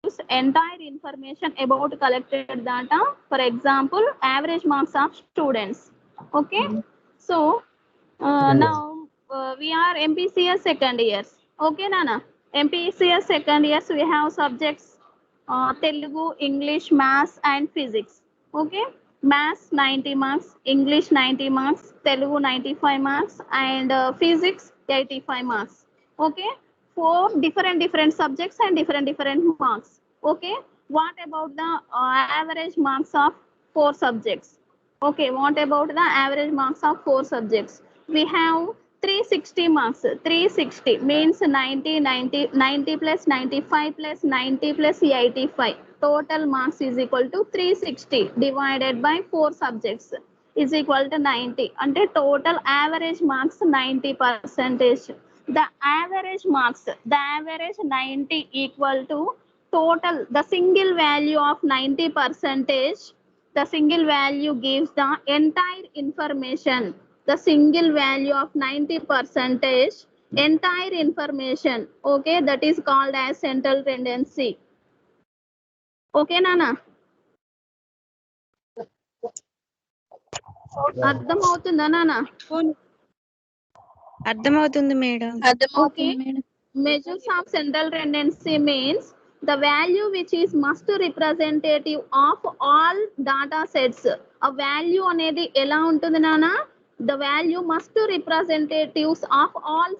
gives entire information about collected data. For example, average marks of students. Okay, so now we are MPCS second years. Okay, Nana. MPCS second years we have subjects Telugu, English, Maths, and Physics. Okay, Maths 90 marks, English 90 marks, Telugu 95 marks, and Physics 85 marks. Okay, four different subjects and different marks. Okay, what about the average marks of four subjects? Okay, what about the average marks of four subjects? We have 360 marks. 360 means 90, 90, 90 plus 95 plus 90 plus 85. Total marks is equal to 360 divided by four subjects is equal to 90. And total average marks 90 percentage. The average marks, the average 90 equal to total, the single value of 90 percentage, the single value gives the entire information. The single value of 90 percentage, entire information. Okay, that is called as central tendency. Okay, Nana? అర్థమవుతుందా నాన్న? అర్థమవుతుంది madam. Okay. Measures of central tendency means the value which is most representative of all data sets. A value అనేది ఎలా ఉంటుంది నాన్న? The value must representatives of all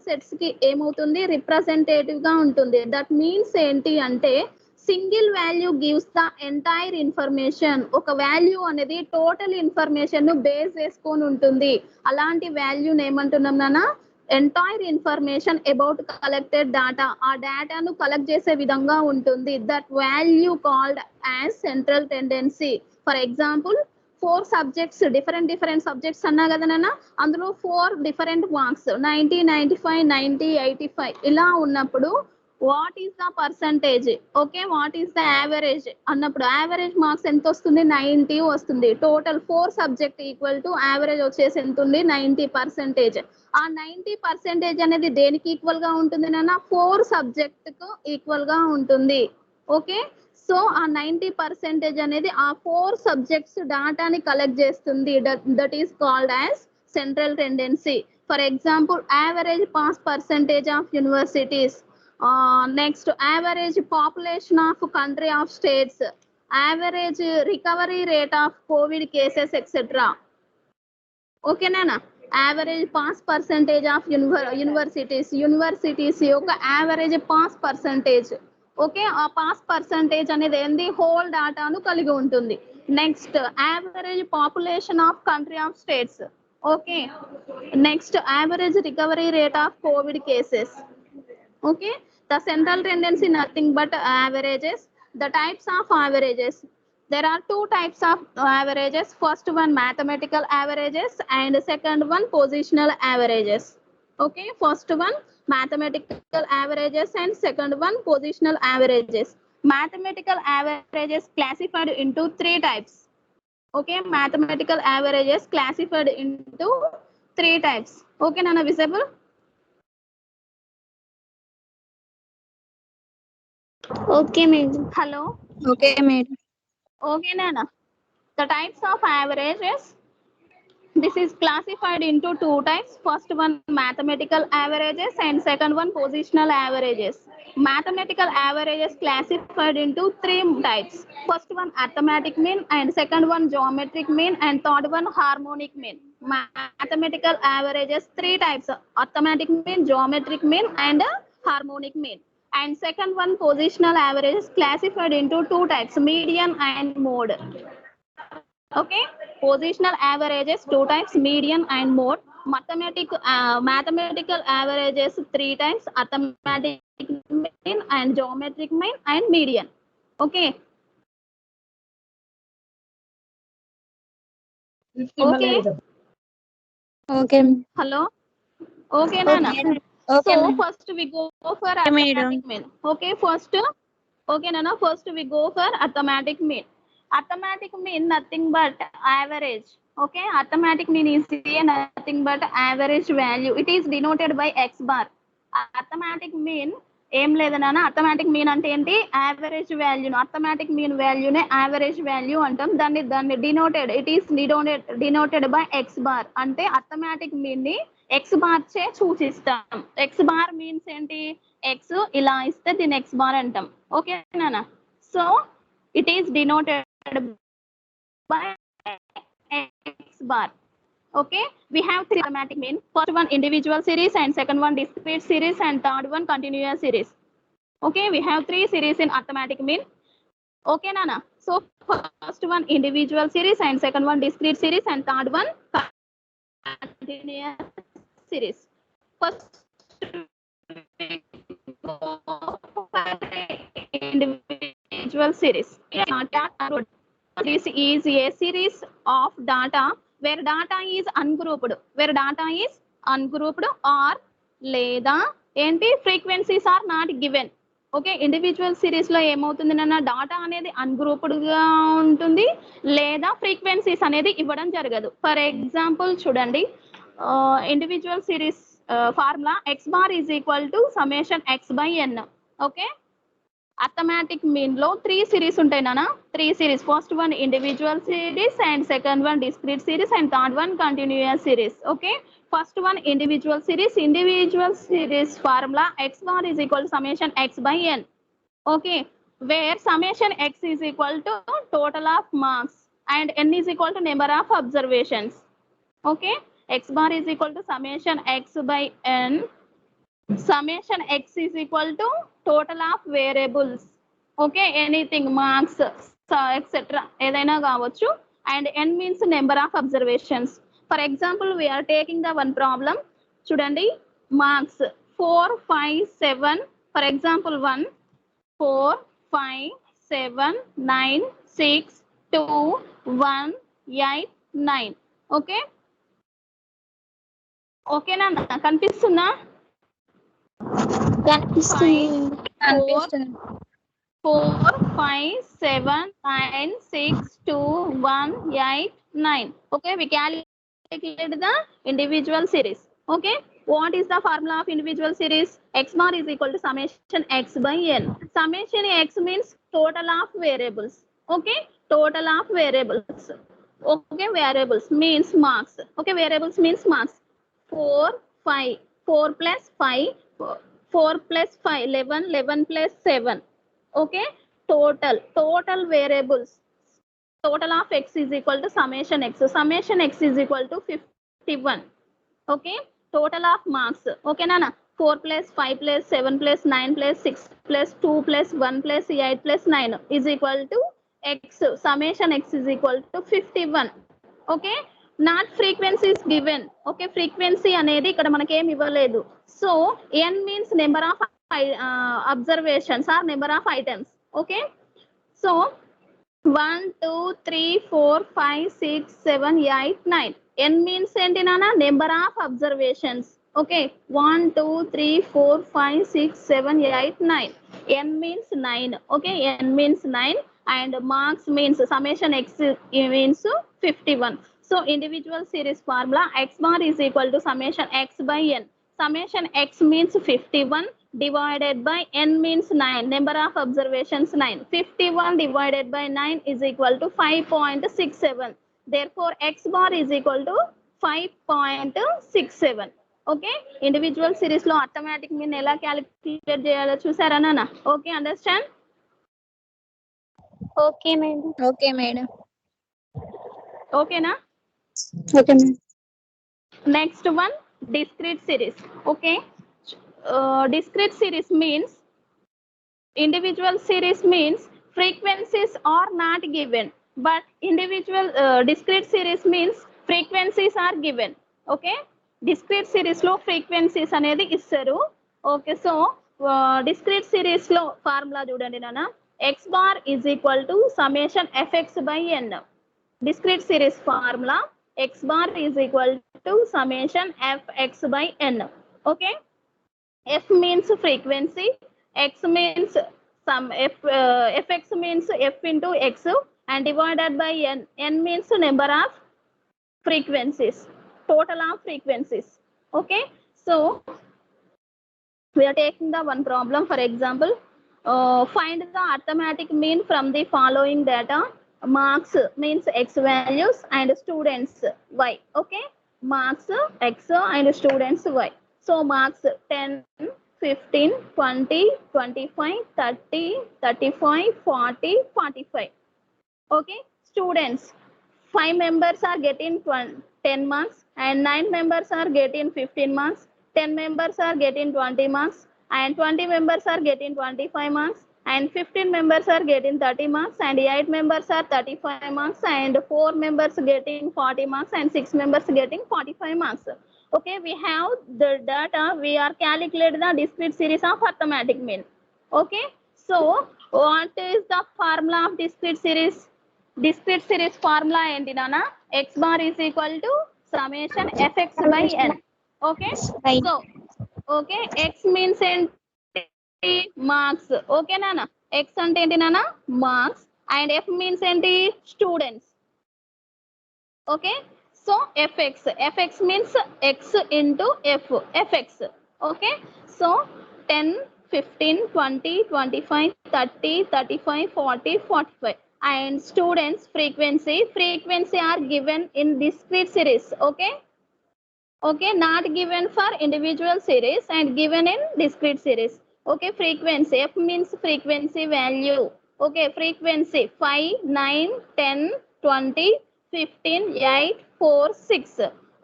sets కి ఏమవుతుంది? Representative గా ఉంటుంది. దట్ మీన్స్ ఏంటి అంటే single value gives the entire information. ఒక వాల్యూ అనేది టోటల్ ఇన్ఫర్మేషన్ ను బేస్ చేసుకొని ఉంటుంది. అలాంటి వాల్యూని ఏమంటున్నాం నాన్న? Entire information about collected data. ఆ డేటాను కలెక్ట్ చేసే విధంగా ఉంటుంది. That value called as central tendency. For example 4 subjects different subjects అన్నా కదా నాన్న, అందులో 4 డిఫరెంట్ మార్క్స్ 90, 95, 90, 85 ఇలా ఉన్నప్పుడు what is the percentage? Okay, what is the average అన్నప్పుడు యావరేజ్ మార్క్స్ ఎంత వస్తుంది? 90 వస్తుంది. Total 4 subject equal to average వచ్చేసి ఎంత ఉంది? 90%. ఆ 90% అనేది దేనికి ఈక్వల్ గా ఉంటుంది నాన్న? 4 సబ్జెక్ట్ కు ఈక్వల్ గా ఉంటుంది. ఓకే, సో ఆ 90% అనేది ఆ 4 సబ్జెక్ట్స్ డాటాని కలెక్ట్ చేస్తుంది. That is called as central tendency. For example average pass percentage of universities, next average population of country of states, average recovery rate of COVID cases etcetera. ఓకేనా? Average pass percentage of universities యొక్క average pass percentage. Okay, ఆ pass percentage అనేది ఏంది? Whole డాటాను కలిగి ఉంటుంది. Next average population of country of states. Okay, next average recovery rate of COVID cases. Okay, the central tendency nothing but averages. The types of averages, there are 2 types of averages. First one mathematical averages and second one positional averages. Okay, first one mathematical averages and second one positional averages. Mathematical averages classified into 3 types. Okay, mathematical averages classified into 3 types. Okay, Nana, visible? Okay madam. Hello. Okay madam. Okay, Nana. The types of averages. This is classified into 2 types. First one mathematical averages and second one positional averages. Mathematical averages classified into 3 types. First one arithmetic mean and second one geometric mean and third one harmonic mean. Mathematical averages 3 types: arithmetic mean, geometric mean and harmonic mean. And second one positional averages classified into 2 types: median and mode. Okay, positional averages 2 types: median and mode. Mathematical averages 3 types: arithmetic mean and geometric mean and median. Okay. Okay. Okay. Hello. Okay, Nana. Okay So madam. first we go for arithmetic mean. Okay, first Nana, first we go for arithmetic mean. Arithmetic mean nothing but average. Okay, arithmetic mean is nothing but average value. It is denoted by x bar. Arithmetic mean ఏం లేదు నాన్న. Arithmetic mean అంటే ఏంటి? Average వాల్యూను, arithmetic mean వాల్యూనే average value అంటాం. దాన్ని denoted, it is denoted by x bar. అంటే అర్థమెటిక్ మీన్ ని ఎక్స్ బార్ చే సూచిస్తాం. ఎక్స్ బార్ మీన్స్ ఏంటి? ఎక్స్ ఇలా ఇస్తే దీన్ని ఎక్స్ బార్ అంటాం. ఓకే నాన్న. So it is denoted by x bar. Okay, we have three arithmetic mean. First one individual series, and second one discrete series, and third one continuous series. Okay, we have three series in arithmetic mean. Okay nana. So first one individual series, and second one discrete series, and third one continuous series. First individual series. This is a series of data where data is ungrouped, or లేదా ఏంటి frequencies are not given. Okay, individual series లో ఏమవుతుంది నాన్న? Data అనేది ungrouped గా ఉంటుంది లేదా frequencies అనేది ఇవ్వడం జరగదు. ఫర్ ఎగ్జాంపుల్ చూడండి, individual series formula x bar is equal to summation x by n. Okay, arithmetic mean లో 3 సిరీస్ ఉంటాయి నాన్న. 3 series. First one individual series, and second one discrete series, and third one continuous series. Okay, first one individual series formula x bar is equal to summation x by n. Okay, where summation x is equal to total of marks and N is equal to number of observations. Okay, x bar is equal to summation x by n. Summation x is equal to total of variables. Okay, anything, marks, etc. ఏదైనా కావచ్చు. And n means number of observations. For example, we are taking the one problem. చూడండి, marks 4, 5, 7. For example, 1, 4, 5, 7, 9, 6, 2, 1, 8, 9. Okay, ఓకేనా? కనిపిస్తుందా? కనిపిస్తుంది. 4, 5, 7, 9, 6, 2, 1, 8, 9. Okay, we calculated the individual series. Okay, what is the formula of individual series? X bar is equal to summation x by n. Summation x means total of variables. Okay, total of variables. Okay, variables means marks. Okay, variables means marks. 4, 5, 4 plus 5, 4 plus 5, 11, 11 plus 7. Okay, total variables, total of x is equal to summation x. Summation x is equal to 51. Okay, total of marks. Okay nana, 4 plus 5 plus 7 plus 9 plus 6 plus 2 plus 1 plus 8 plus 9 is equal to x. Summation x is equal to 51. Okay, not frequencies given. Okay, frequency అనేది ఇక్కడ మనకి ఏమి ఇవ్వలేదు. So n means number of observations or number of items. Okay, so 1, 2, 3, 4, 5, 6, 7, 8, 9. N means ఏంటి నాన్న? Number of observations. Okay, 1, 2, 3, 4, 5, 6, 7, 8, 9. N means 9. Okay, n means 9 and marks means summation x means 51. So individual series formula x bar is equal to summation x by n. Summation x means 51 divided by n means 9. Number of observations 9. 51 divided by 9 is equal to 5.67. Therefore x bar is equal to 5.67. Okay, individual series లో arithmetic mean ఎలా calculate చేయాలో చూసారా నాన్న? Okay, understand? Okay madam. Okay madam. ఓకేనా? Okay madam. Next one discrete series. Okay, discrete series means individual series means frequencies are not given, but individual discrete series means frequencies are given. Okay, discrete series లో frequencies అనేది ఇస్తారు. Okay, so discrete series లో formula చూడండి నాన్న. x bar is equal to summation fx by n. Discrete series formula x bar is equal to summation fx by n. Okay, f means frequency, x means fx means f into x and divided by n. N means number of frequencies, total of frequencies. Okay, so We are taking the one problem. For example, find the arithmetic mean from the following data. Marks means x values and students y. Okay, marks x and students y. So marks 10, 15, 20, 25, 30, 35, 40, 45. Okay, students, 5 members are getting 10 marks and 9 members are getting 15 marks. 10 members are getting 20 marks and 20 members are getting 25 marks and 15 members are getting 30 marks and 8 members are 35 marks and 4 members getting 40 marks and 6 members getting 45 marks. Okay, we have the data. We are calculating the discrete series of arithmetic mean. Okay, so what is the formula of discrete series? Discrete series formula ఏంటి నాన్న? X bar is equal to summation fx by n. Okay, so okay, x means ఏంటి? Marks. Okay నాన్న, x అంటే ఏంటి నాన్న? Marks and f means ఏంటి? Students. Okay, so fx means x into fx. Okay, so 10, 15, 20, 25, 30, 35, 40, 45 and students frequency are given in discrete series. Okay, okay, not given for individual series and given in discrete series. Okay, frequency, f means frequency value. Okay, frequency 5, 9, 10, 20, 15, 8, 4, 6.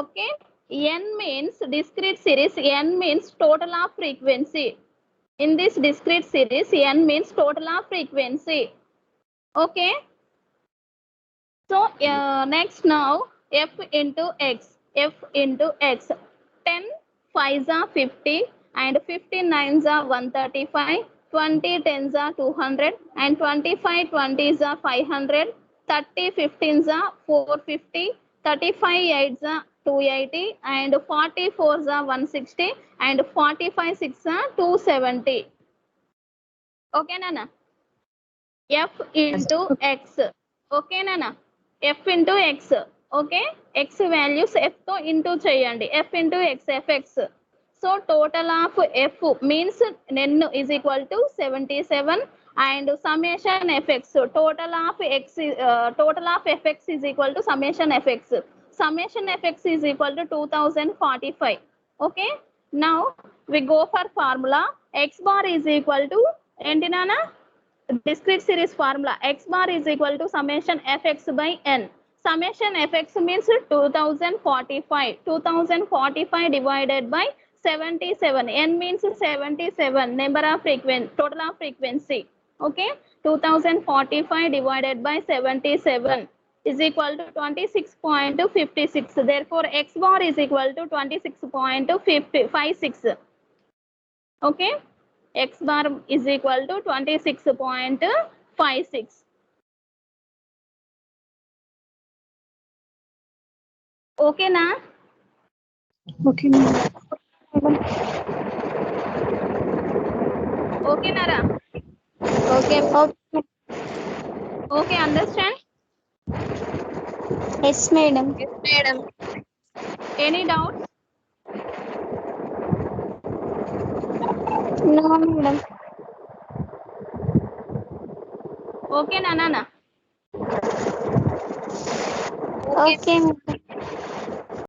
Okay, n means discrete series, n means total of frequency. In this discrete series, n means total of frequency. Okay, so next now f into x. F into x. 10 5s are 50 and 15 9s are 135. 20 10s are 200 and 25 20s are 500. 30 15s are 450. 35 8s are 280 and 44s are 160 and 45 6 are 270. Okay nana, f into x. Okay nana, f into x. Okay, x values f తో into చేయండి. f into x, fx. So total of f means n is equal to 77 and summation fx. Total of x total of fx is equal to summation fx. Summation fx is equal to 2045. Okay, now we go for formula. X bar is equal to ఏంటి నాన్న? Discrete series formula. X bar is equal to summation fx by n. Summation fx means 2045. 2045 divided by 77. N means 77. Number of frequency, total of frequency. Okay, 2045 divided by 77 is equal to 26.56. Therefore, x bar is equal to 26.56. Okay, x bar is equal to 26.56. Okay na? Okay, ma'am. Okay nara? Okay. Okay, understand? Yes, madam. Any doubts? No, madam. Okay na nana? Okay, ma'am.